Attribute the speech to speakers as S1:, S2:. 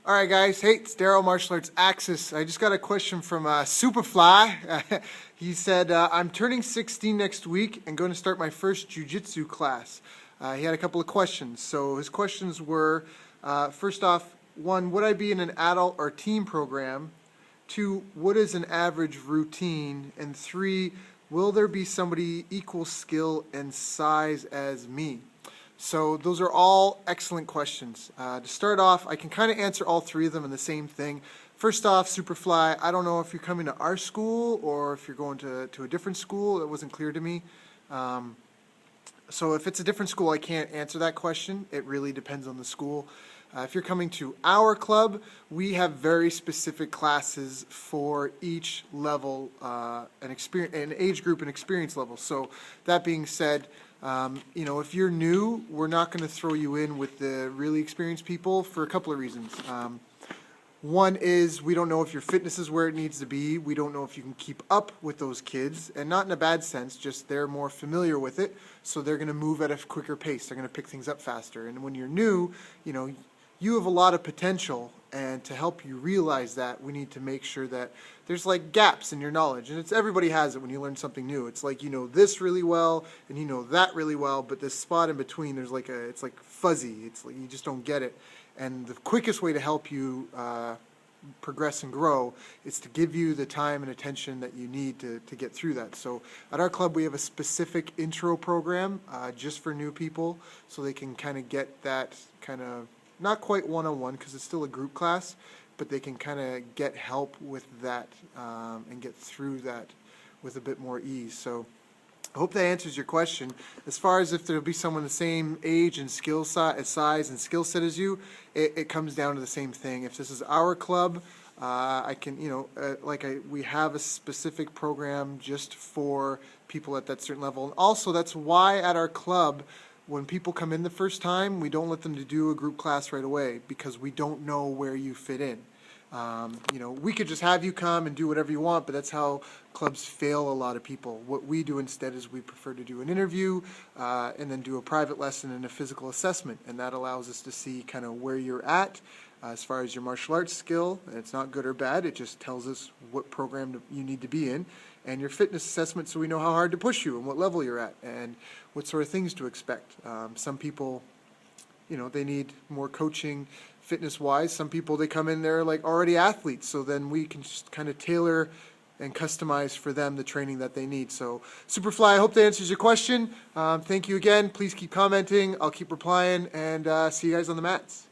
S1: All right, guys. Hey, it's Daryl, Martial Arts Axis. I just got a question from Supafly. He said, I'm turning 16 next week and going to start my first Jiu-Jitsu class. He had a couple of questions. So his questions were, first off, one, would I be in an adult or teen program? Two, what is an average routine? And three, will there be somebody equal skill and size as me? So those are all excellent questions. To start off, I can kind of answer all three of them in the same thing. First off, Superfly, I don't know if you're coming to our school or if you're going to a different school. It wasn't clear to me. So if it's a different school, I can't answer that question. It really depends on the school. If you're coming to our club, we have very specific classes for each level, an age group and experience level. So that being said, if you're new, we're not going to throw you in with the really experienced people for a couple of reasons. One is we don't know if your fitness is where it needs to be. We don't know if you can keep up with those kids, and not in a bad sense, just they're more familiar with it, so they're going to move at a quicker pace. They're going to pick things up faster. And when you're new, you have a lot of potential, and to help you realize that, we need to make sure that there's like gaps in your knowledge, and everybody has it when you learn something new. It's like you know this really well and you know that really well, but this spot in between, it's like fuzzy. It's like you just don't get it. And the quickest way to help you progress and grow is to give you the time and attention that you need to get through that. So at our club, we have a specific intro program just for new people, so they can kind of get that kind of, not quite one-on-one because it's still a group class, but they can kind of get help with that and get through that with a bit more ease. So I hope that answers your question. As far as if there'll be someone the same age and skill size and skill set as you, it comes down to the same thing. If this is our club, I can, we have a specific program just for people at that certain level. And also, that's why at our club, when people come in the first time, we don't let them to do a group class right away because we don't know where you fit in. We could just have you come and do whatever you want, but that's how clubs fail a lot of people. What we do instead is we prefer to do an interview and then do a private lesson and a physical assessment, and that allows us to see kind of where you're at as far as your martial arts skill. And it's not good or bad, it just tells us what program you need to be in, and your fitness assessment so we know how hard to push you and what level you're at and what sort of things to expect. Some people, they need more coaching fitness-wise. Some people, they come in, they're like already athletes, so then we can just kind of tailor and customize for them the training that they need. So Superfly, I hope that answers your question. Thank you again. Please keep commenting. I'll keep replying, and see you guys on the mats.